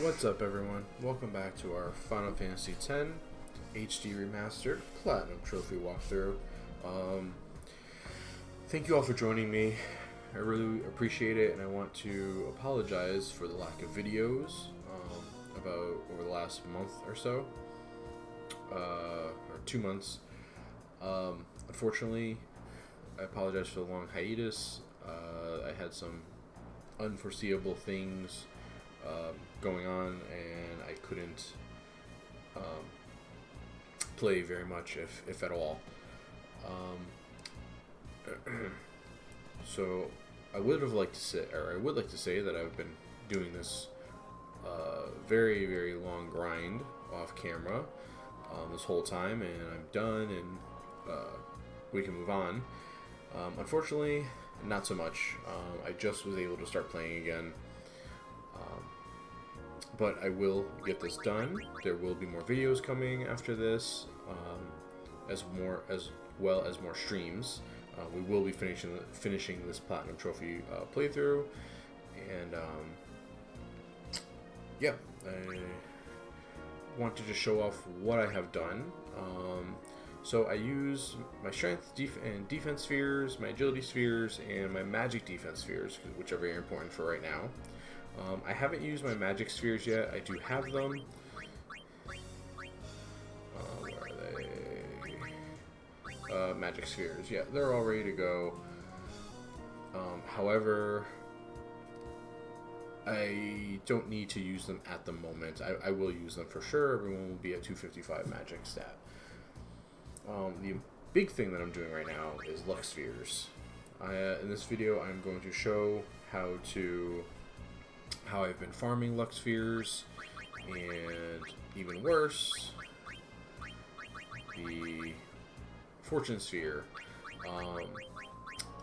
What's up, everyone? Welcome back to our Final Fantasy X HD Remastered Platinum Trophy walkthrough. Thank you all for joining me. I really appreciate it, and I want to apologize for the lack of videos about over the last month or so, or 2 months. Unfortunately, I apologize for the long hiatus. I had some unforeseeable things going on, and I couldn't play very much, if at all. So I would like to say that I've been doing this very, very long grind off camera this whole time, and I'm done, and we can move on. Unfortunately, not so much. I just was able to start playing again. But I will get this done. There will be more videos coming after this, as well as more streams. We will be finishing this Platinum Trophy playthrough, and yeah, I want to just show off what I have done. So I use my strength and defense spheres, my agility spheres, and my magic defense spheres, which are very important for right now. I haven't used my magic spheres yet. I do have them. Where are they? Magic spheres. Yeah, they're all ready to go. However, I don't need to use them at the moment. I will use them for sure. Everyone will be at 255 magic stat. The big thing that I'm doing right now is Lux Spheres. In this video, I'm going to show how I've been farming Lux Spheres, and even worse, the Fortune Sphere.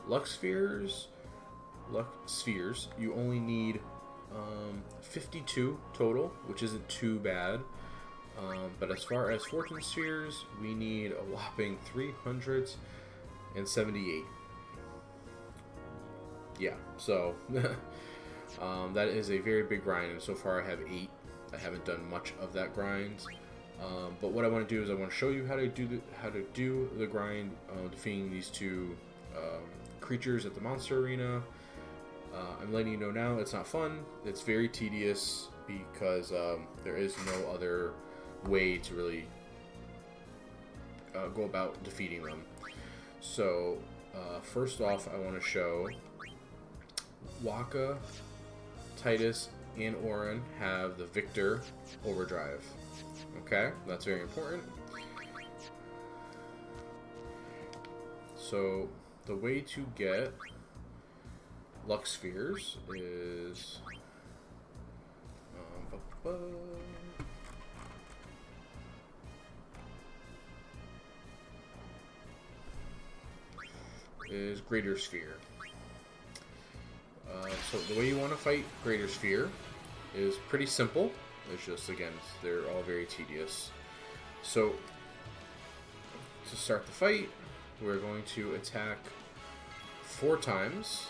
Lux Spheres, you only need 52 total, which isn't too bad. But as far as Fortune Spheres, we need a whopping 378. Yeah, so that is a very big grind, and so far I have 8. I haven't done much of that grind, but what I want to do is I want to show you how to do the grind, defeating these two creatures at the monster arena. I'm letting you know now, it's not fun. It's very tedious because there is no other way to really go about defeating them. So first off, I want to show Waka, Titus, and Orin have the Victor Overdrive. Okay, that's very important. So the way to get Lux Spheres is Greater Sphere. So the way you want to fight Greater Sphere is pretty simple. It's just, again, they're all very tedious. So to start the fight, we're going to attack 4 times.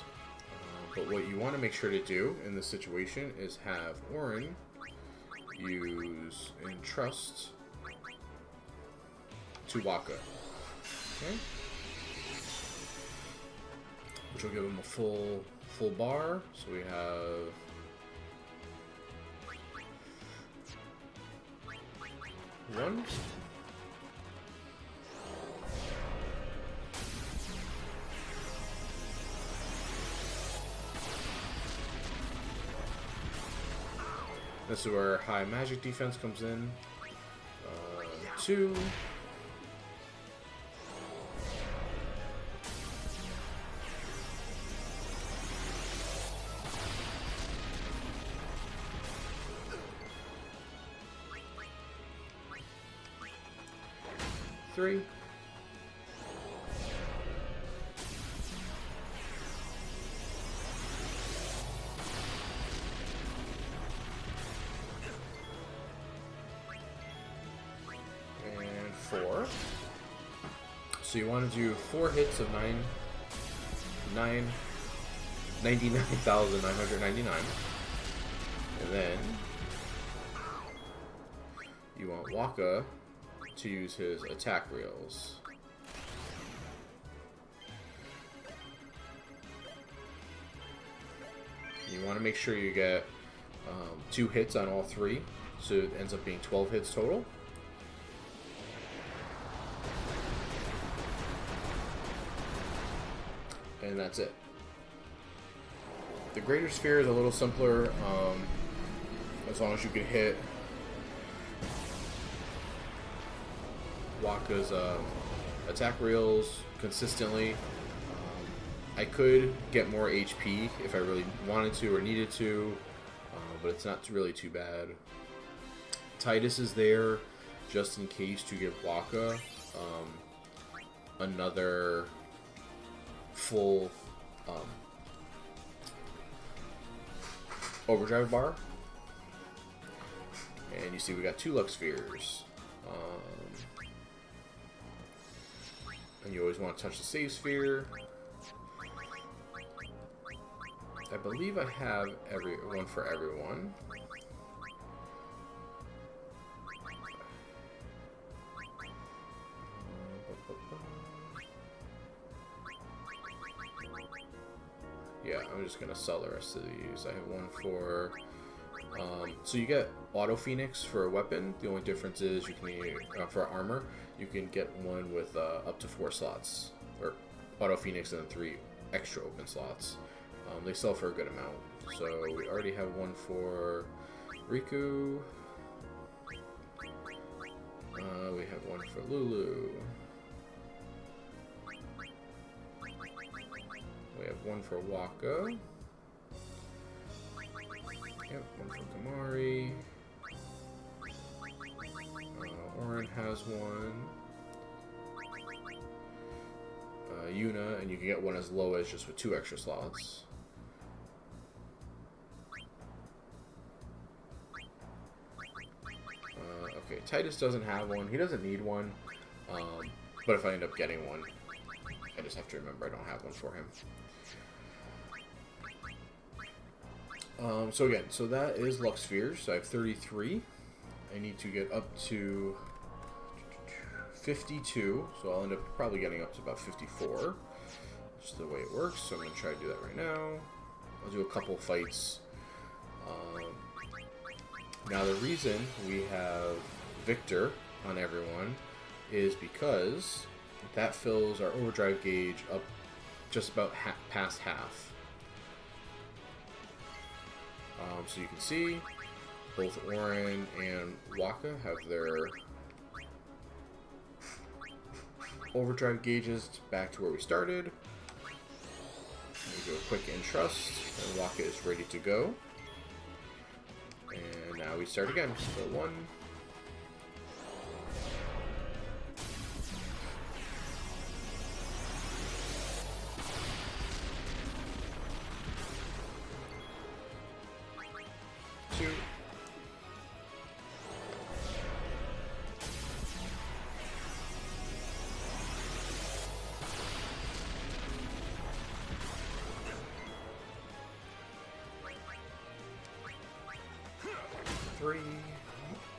But what you want to make sure to do in this situation is have Orin use Entrust to Waka. Okay? Which will give him a full bar. So we have one, this is where high magic defense comes in. 2. 3. And 4. So you want to do 4 hits of 99,999. And then you want Waka to use his attack reels. You want to make sure you get 2 hits on all 3, so it ends up being 12 hits total. And that's it. The Greater Sphere is a little simpler, as long as you can hit Waka's attack reels consistently. I could get more HP if I really wanted to or needed to, but it's not really too bad. Titus is there just in case to give Waka another full overdrive bar. And you see we got 2 Lux Spheres. And you always want to touch the save sphere. I believe I have one for everyone. Yeah, I'm just gonna sell the rest of these. I have one for so you get Auto Phoenix for a weapon. The only difference is you can for armor you can get one with up to 4 slots, or Auto Phoenix and then 3 extra open slots. They sell for a good amount. So we already have one for Riku. We have one for Lulu. We have one for Waka. Yep, one for Kamari. Orin has one. Yuna, and you can get one as low as just with 2 extra slots. Okay, Titus doesn't have one. He doesn't need one. But if I end up getting one, I just have to remember I don't have one for him. So again, so that is Lux Spheres. So I have 33. I need to get up to 52. So I'll end up probably getting up to about 54. Just the way it works. So I'm going to try to do that right now. I'll do a couple fights. Now the reason we have Victor on everyone is because that fills our overdrive gauge up just about past half. So you can see both Orin and Waka have their overdrive gauges back to where we started. We do a quick entrust, and Waka is ready to go. And now we start again. So 1. 2. 3.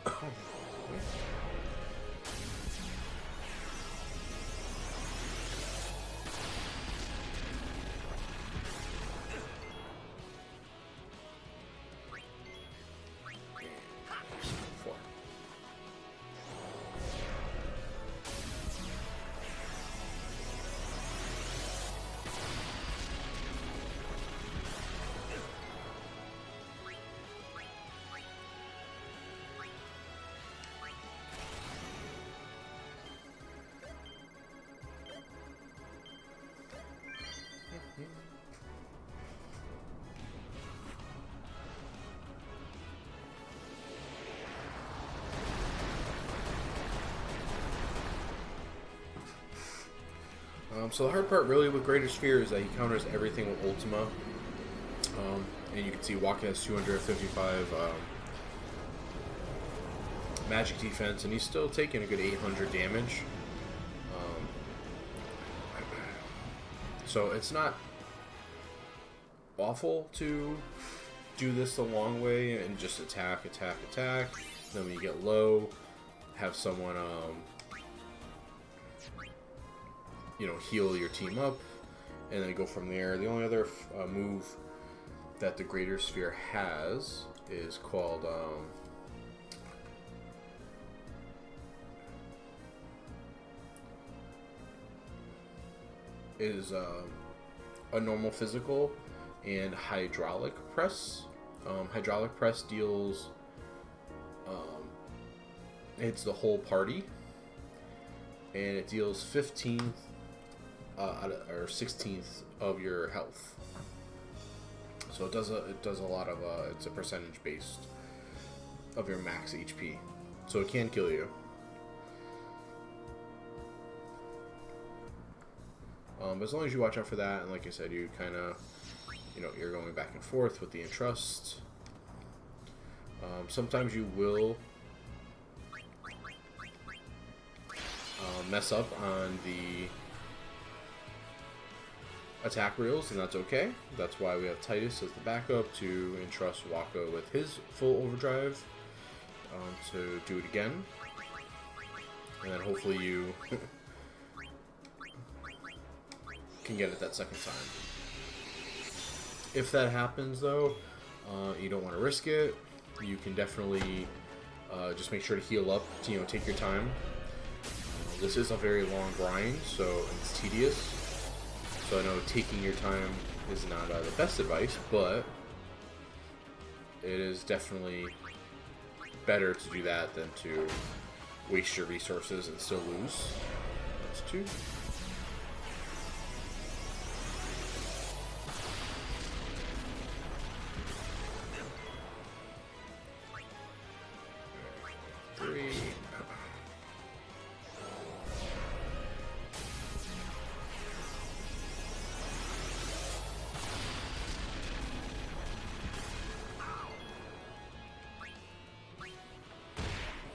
4. So the hard part really with Greater Sphere is that he counters everything with Ultima. And you can see Waka has 255 magic defense, and he's still taking a good 800 damage. So it's not awful to do this the long way and just attack. Then when you get low, have someone, you know, heal your team up, and then go from there. The only other move that the Greater Sphere has is called a normal physical and hydraulic press. Hydraulic press deals it's the whole party, and it deals 15th or 16th of your health. So it does a lot of it's a percentage based of your max HP, so it can kill you. But as long as you watch out for that, and like I said, you kind of, you know, you're going back and forth with the entrust. Sometimes you will mess up on the attack reels, and that's okay. That's why we have Titus as the backup to entrust Waka with his full overdrive to do it again, and then hopefully you can get it that second time. If that happens though, you don't want to risk it. You can definitely just make sure to heal up, you know, take your time. This is a very long grind, so it's tedious. So I know taking your time is not the best advice, but it is definitely better to do that than to waste your resources and still lose. That's 2. 3.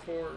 4.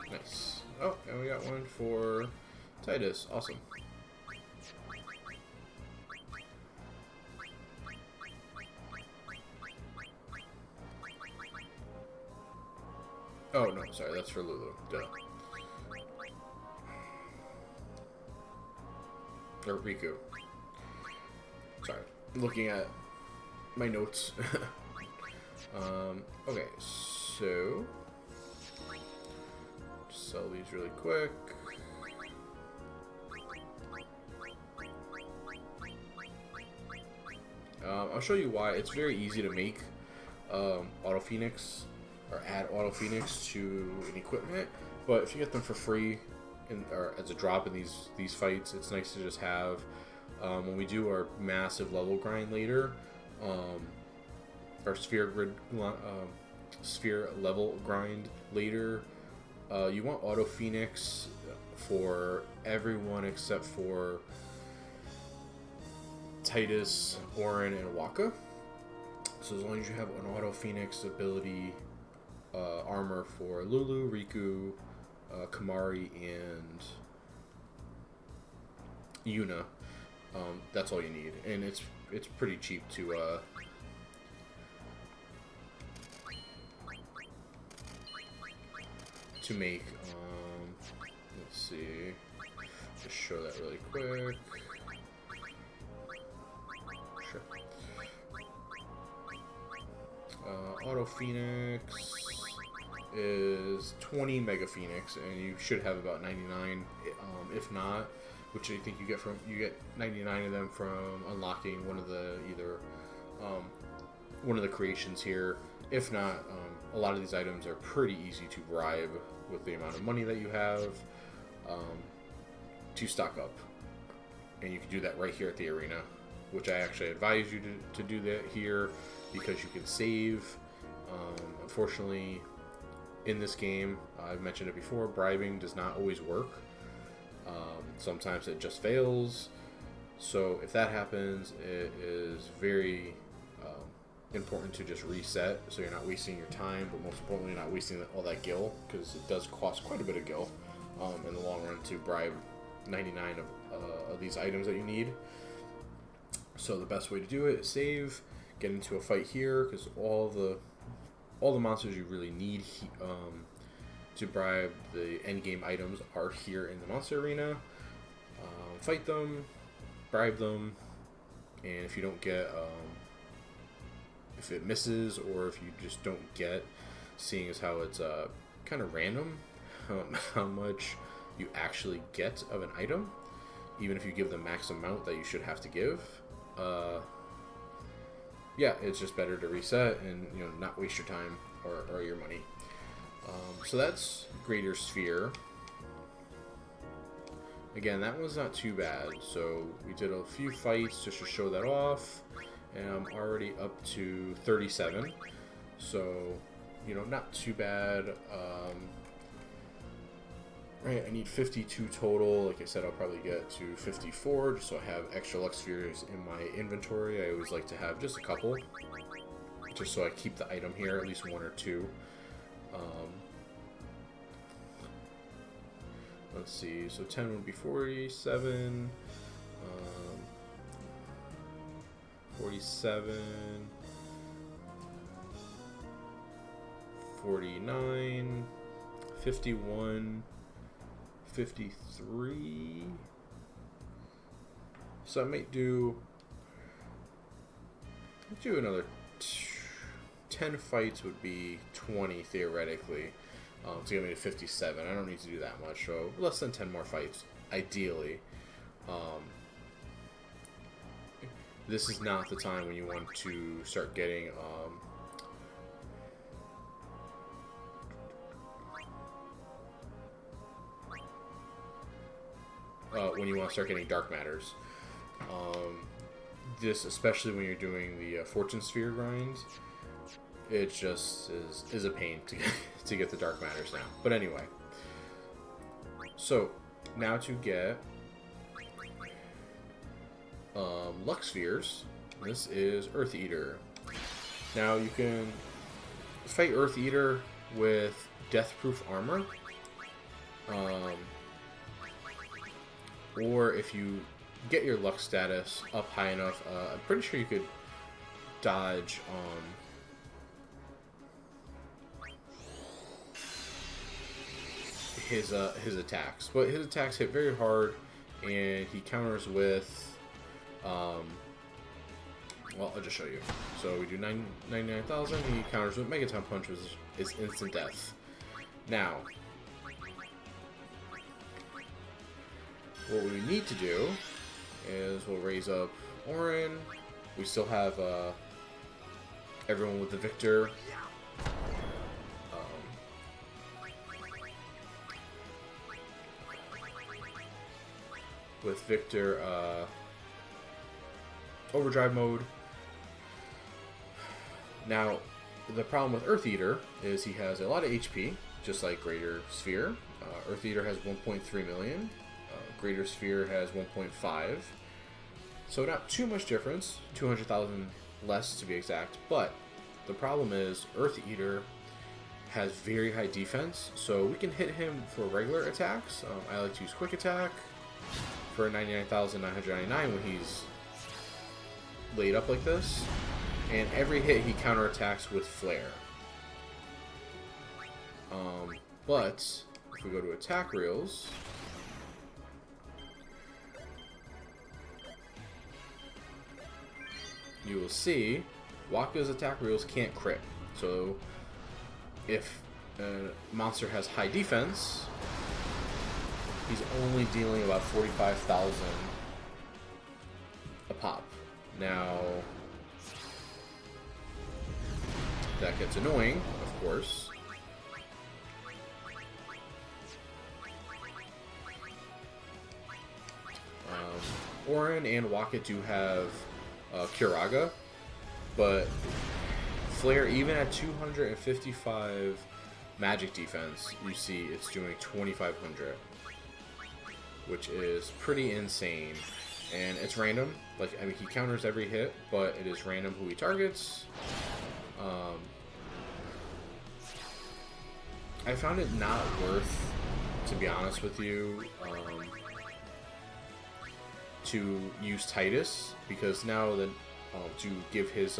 Nice. Oh, and we got one for Titus. Awesome. Oh, no, sorry, that's for Lulu. Duh. Or Riku. Sorry. Looking at my notes. Okay, so sell these really quick. I'll show you why. It's very easy to make Auto Phoenix or add Auto Phoenix to an equipment, but if you get them for free or as a drop in these fights, it's nice to just have. When we do our massive level grind later, our sphere level grind later, you want Auto Phoenix for everyone except for Titus, Orin, and Waka. So as long as you have an Auto Phoenix ability armor for Lulu, Riku, Kamari, and Yuna, that's all you need, and it's pretty cheap to make. Let's see, just show that really quick. Sure. Auto Phoenix is 20 Mega Phoenix, and you should have about 99. If not, which I think you get 99 of them from unlocking one of the one of the creations here. If not, a lot of these items are pretty easy to bribe with the amount of money that you have to stock up, and you can do that right here at the arena, which I actually advise you to do that here because you can save. Unfortunately, in this game, I've mentioned it before, bribing does not always work. Sometimes it just fails. So if that happens, it is very important to just reset so you're not wasting your time, but most importantly not wasting all that gil, because it does cost quite a bit of gil in the long run to bribe 99 of these items that you need. So the best way to do it is save, get into a fight here, because all the monsters you really need to bribe the end game items are here in the monster arena. Fight them, bribe them, and if you don't get if it misses, or if you just don't get, seeing as how it's kind of random how much you actually get of an item, even if you give the max amount that you should have to give, yeah, it's just better to reset and not waste your time or your money. So that's Greater Sphere. Again, that one's not too bad. So we did a few fights just to show that off, and I'm already up to 37. So, not too bad. Right, I need 52 total. Like I said, I'll probably get to 54 just so I have extra Lux Spheres in my inventory. I always like to have just a couple, just so I keep the item here, at least one or two. Let's see, so 10 would be 47, 47, 49, 51, 53. So I might do another 10 fights would be 20 theoretically. To get me to 57. I don't need to do that much, so less than 10 more fights, ideally. This is not the time when you want to start getting dark matters. This, especially when you're doing the Fortune Sphere grinds, it just is a pain to get the dark matters now. But anyway, so now to get Lux Spheres, this is Earth Eater. Now you can fight Earth Eater with Deathproof Armor, or if you get your Lux status up high enough, I'm pretty sure you could dodge his attacks, but his attacks hit very hard, and he counters with well, I'll just show you. So we do 99,000. He counters with Megaton Punch, which is instant death. Now, what we need to do is we'll raise up Orin. We still have everyone with the Victor. With Victor overdrive mode. Now, the problem with Earth Eater is he has a lot of HP, just like Greater Sphere. Earth Eater has 1.3 million. Greater Sphere has 1.5. So not too much difference, 200,000 less to be exact. But the problem is Earth Eater has very high defense, so we can hit him for regular attacks. I like to use Quick Attack for 99,999 when he's laid up like this, and every hit he counterattacks with Flare. But if we go to attack reels, you will see Waka's attack reels can't crit. So if a monster has high defense, he's only dealing about 45,000 a pop. Now, that gets annoying, of course. Orin and Wacket do have Kiraga, but Flare, even at 255 magic defense, you see it's doing 2,500, which is pretty insane. And it's random. Like, I mean, he counters every hit, but it is random who he targets. I found it not worth, to be honest with you, to use Titus, because now that to give his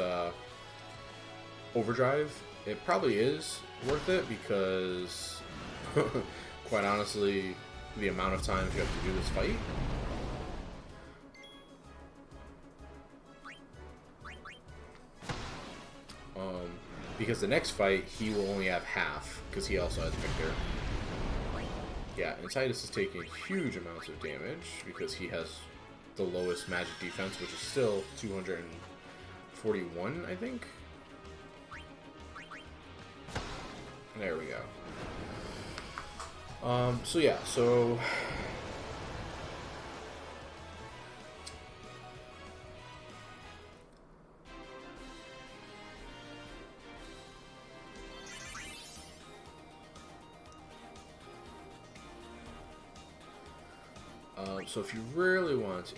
overdrive, it probably is worth it, because quite honestly, the amount of times you have to do this fight. Because the next fight, he will only have half, because he also has Victor. Yeah, and Titus is taking huge amounts of damage, because he has the lowest magic defense, which is still 241, I think? There we go. So yeah, so... so if you really want to...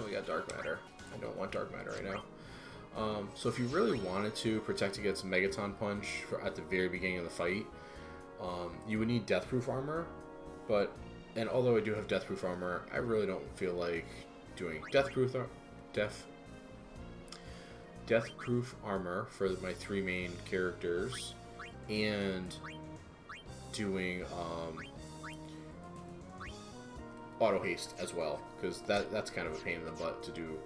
we got Dark Matter. I don't want Dark Matter right now. So if you really wanted to protect against Megaton Punch at the very beginning of the fight, you would need Deathproof Armor. And although I do have Deathproof Armor, I really don't feel like doing Deathproof Armor for my 3 main characters, and doing Auto Haste as well, because that's kind of a pain in the butt to do.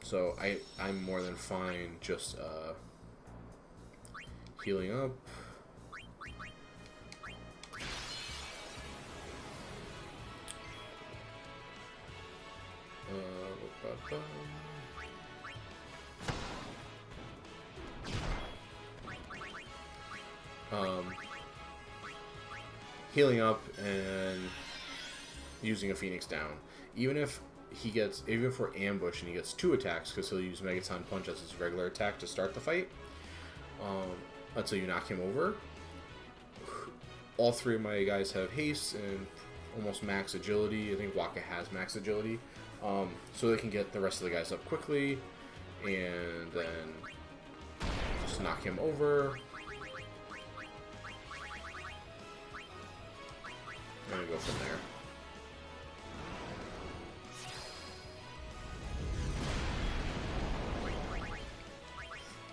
So I'm more than fine just healing up. Healing up and using a Phoenix down. Even for ambush and he gets 2 attacks, because he'll use Megaton Punch as his regular attack to start the fight, until you knock him over. All 3 of my guys have haste and almost max agility. I think Waka has max agility. So they can get the rest of the guys up quickly, and then just knock him over. And go from there.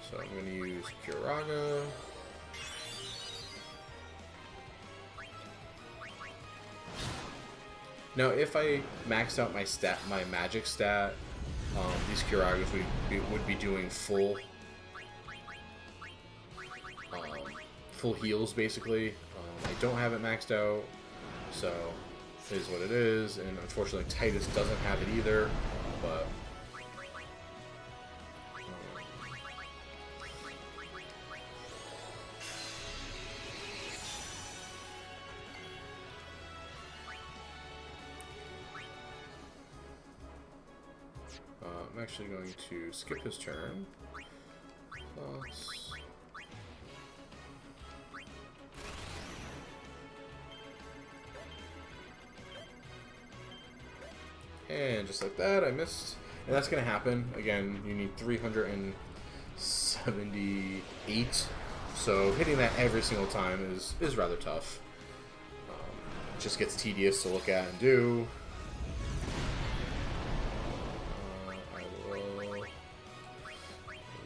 So I'm going to use Kiraga. Now, if I maxed out my magic stat, these Kiragas would be doing full heals basically. I don't have it maxed out, so it is what it is. And unfortunately, Titus doesn't have it either. But I'm actually going to skip his turn. Plus, and just like that, I missed. And that's going to happen. Again, you need 378. So hitting that every single time is rather tough. It just gets tedious to look at and do.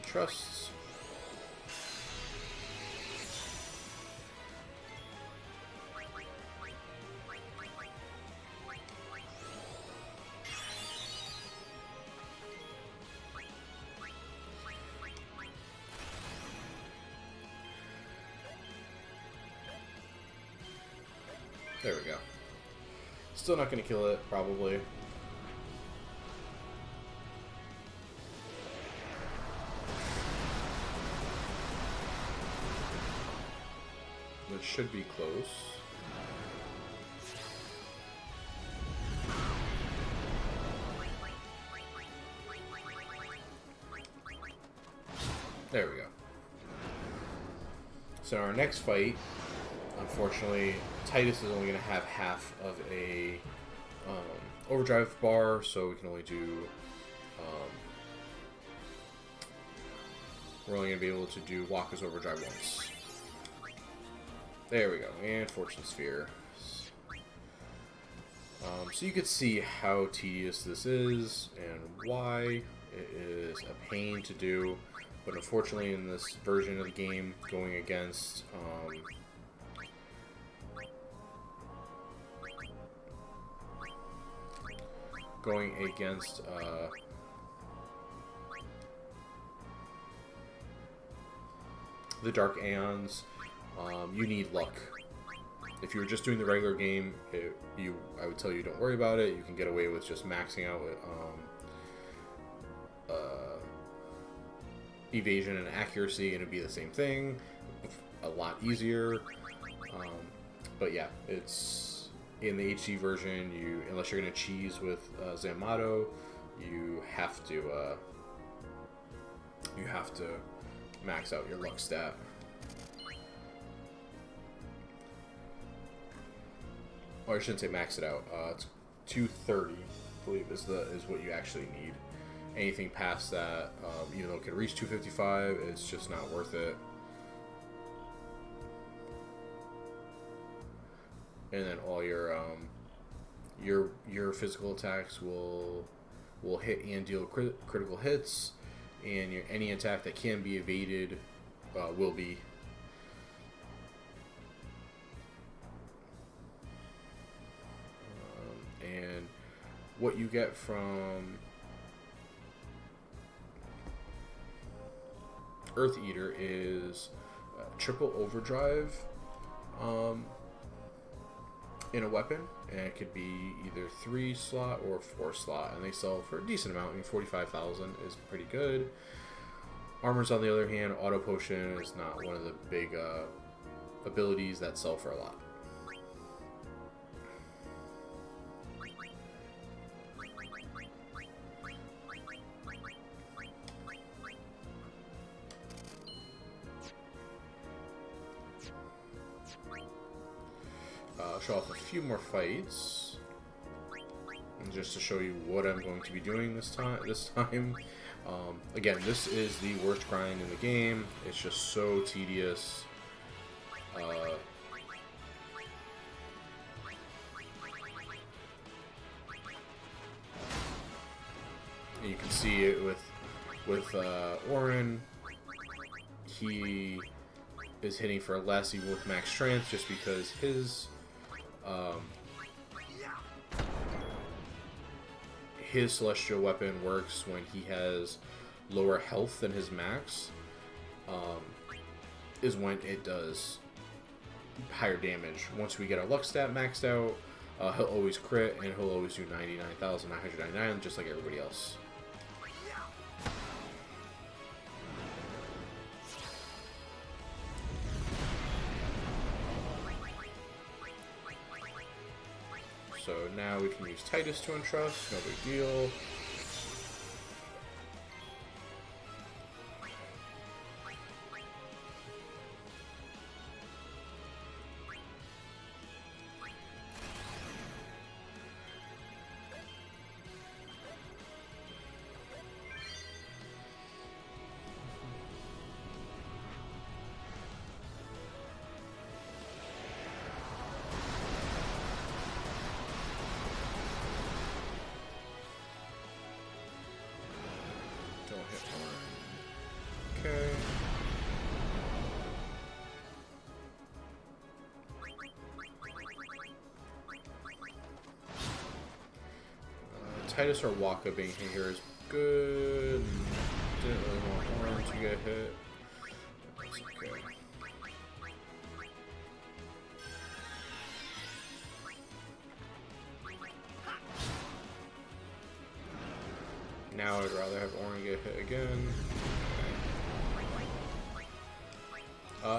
Trusts. There we go. Still not going to kill it, probably. It should be close. There we go. So our next fight, unfortunately, Titus is only going to have half of a overdrive bar, so we can only do... we're only going to be able to do Wakka's overdrive once. There we go, and Fortune Sphere. So you can see how tedious this is and why it is a pain to do. But unfortunately, in this version of the game, going against the Dark Aeons, you need luck. If you were just doing the regular game, I would tell you don't worry about it. You can get away with just maxing out evasion and accuracy, and it'd be the same thing, a lot easier. But yeah, it's in the HD version. Unless you're gonna cheese with Zamato, you have to max out your luck stat. Or I shouldn't say max it out. It's 230, I believe, is what you actually need. Anything past that, even though it can reach 255, it's just not worth it. And then all your physical attacks will hit and deal critical hits, and any attack that can be evaded will be. And what you get from Earth Eater is triple overdrive in a weapon, and it could be either 3 slot or 4 slot, and they sell for a decent amount. I mean, 45,000 is pretty good. Armors, on the other hand, auto potion is not one of the big abilities that sell for a lot. Show off a few more fights, and just to show you what I'm going to be doing this time. Again, this is the worst grind in the game. It's just so tedious. You can see it with Orin. He is hitting for less even with max strength, just because his celestial weapon works when he has lower health than his max, is when it does higher damage. Once we get our luck stat maxed out, he'll always crit, and he'll always do 99,999, just like everybody else. So now we can use Titus to entrust, no big deal. Okay. Titus or Wakka being here is good. Didn't really want Orin to get hit. That's okay. Now I'd rather have Orin get hit again.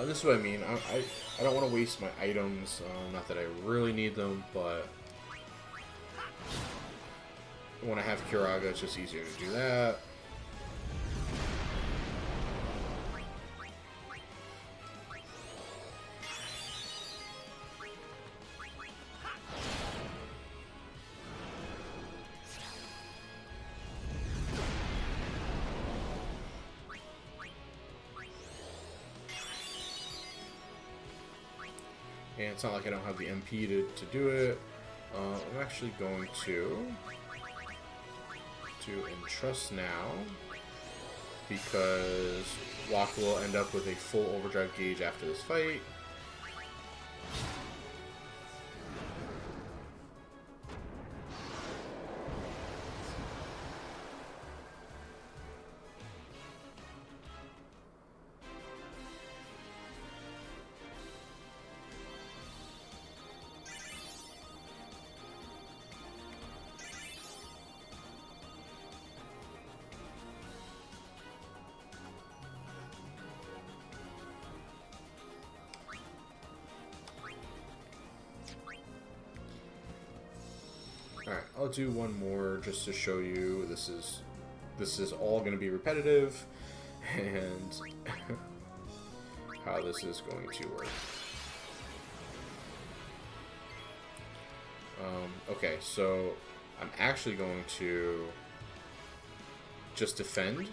This is what I mean. I don't want to waste my items. Not that I really need them, but when I have Kiraga, it's just easier to do that. And it's not like I don't have the MP to do it. I'm actually going to entrust now, because Waka will end up with a full overdrive gauge after this fight. Alright, I'll do one more just to show you this is all going to be repetitive and how this is going to work. Okay, so I'm actually going to just defend.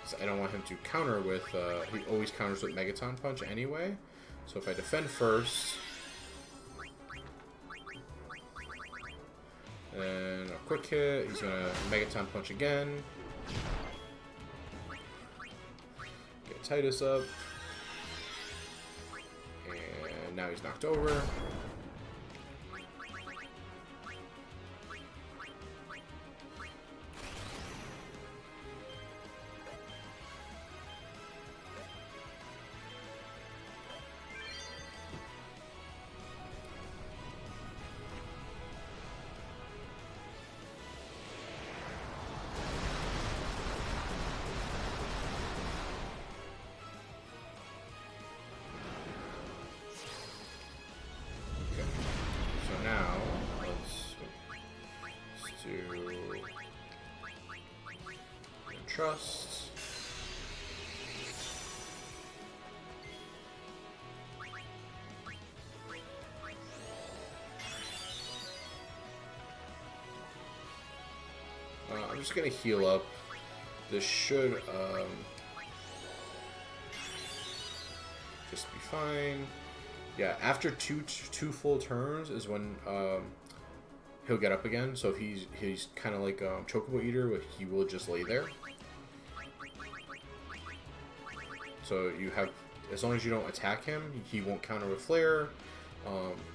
So I don't want him to counter with, he always counters with Megaton Punch anyway. So if I defend first, and a quick hit, he's gonna Megaton Punch again. Get Titus up. And now he's knocked over. Trust. I'm just gonna heal up. This should just be fine. Yeah, after two full turns is when he'll get up again. So if he's kind of like Chocobo Eater, where he will just lay there. So you have, as long as you don't attack him, he won't counter with Flare.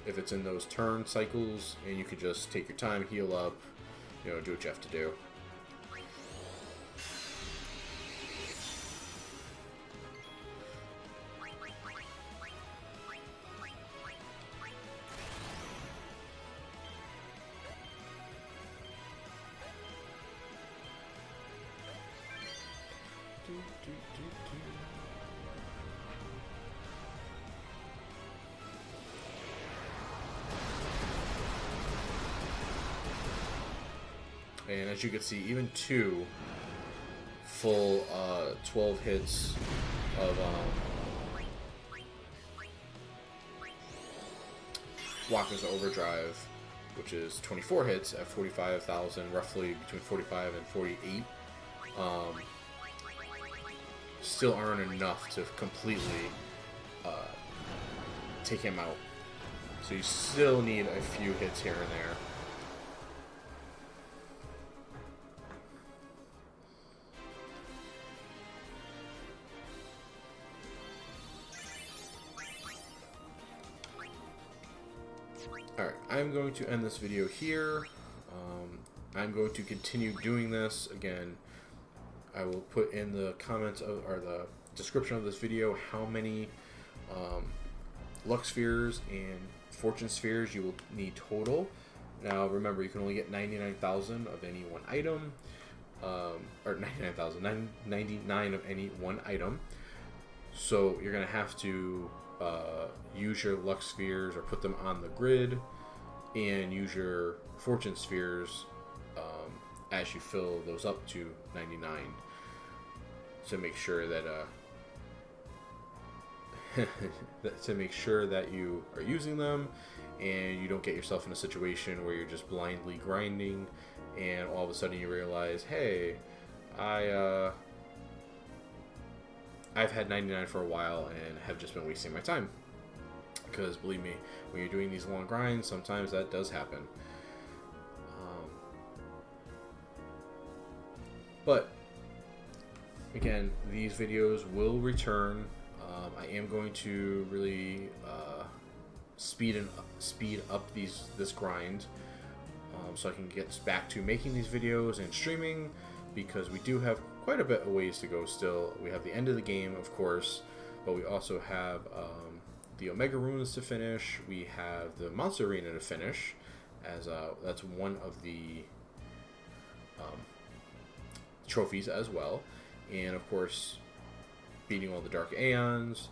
If it's in those turn cycles, and you could just take your time, heal up, you know, do what you have to do. And as you can see, even two full 12 hits of Waka's Overdrive, which is 24 hits at 45,000, roughly between 45 and 48, still aren't enough to completely take him out. So you still need a few hits here and there. Alright, I'm going to end this video here. I'm going to continue doing this. Again, I will put in the comments or the description of this video how many Luck Spheres and Fortune Spheres you will need total Now remember, you can only get 99,000 of any one item, or 99,000, 99 of any one item. So you're gonna have to use your luck spheres or put them on the grid, and use your fortune spheres as you fill those up to 99 to make sure that to make sure that you are using them and you don't get yourself in a situation where you're just blindly grinding and all of a sudden you realize, hey, I've had 99 for a while and have just been wasting my time. Because believe me, when you're doing these long grinds, sometimes that does happen. But again, these videos will return. I am going to really speed up this grind, so I can get back to making these videos and streaming, because we do have quite a bit of ways to go still. We have the end of the game, of course, but we also have the Omega Ruins to finish. We have the Monster Arena to finish, as that's one of the trophies as well, and of course beating all the Dark Aeons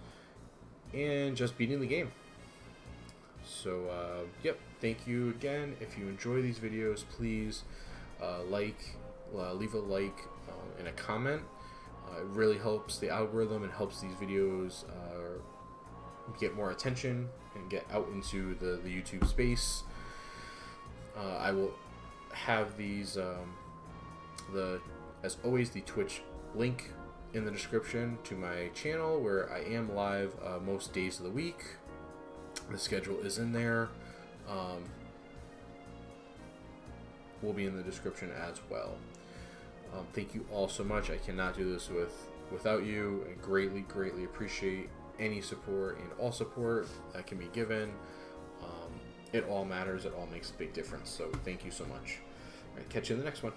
and just beating the game. So yep, thank you again. If you enjoy these videos, please leave a like and a comment. It really helps the algorithm and helps these videos get more attention and get out into the YouTube space. I will have these as always, the Twitch link in the description to my channel, where I am live most days of the week. The schedule is in there. Will be in the description as well. Thank you all so much. I cannot do this without you. I greatly appreciate any support and all support that can be given. It all matters. It all makes a big difference. So thank you so much. All right, catch you in the next one.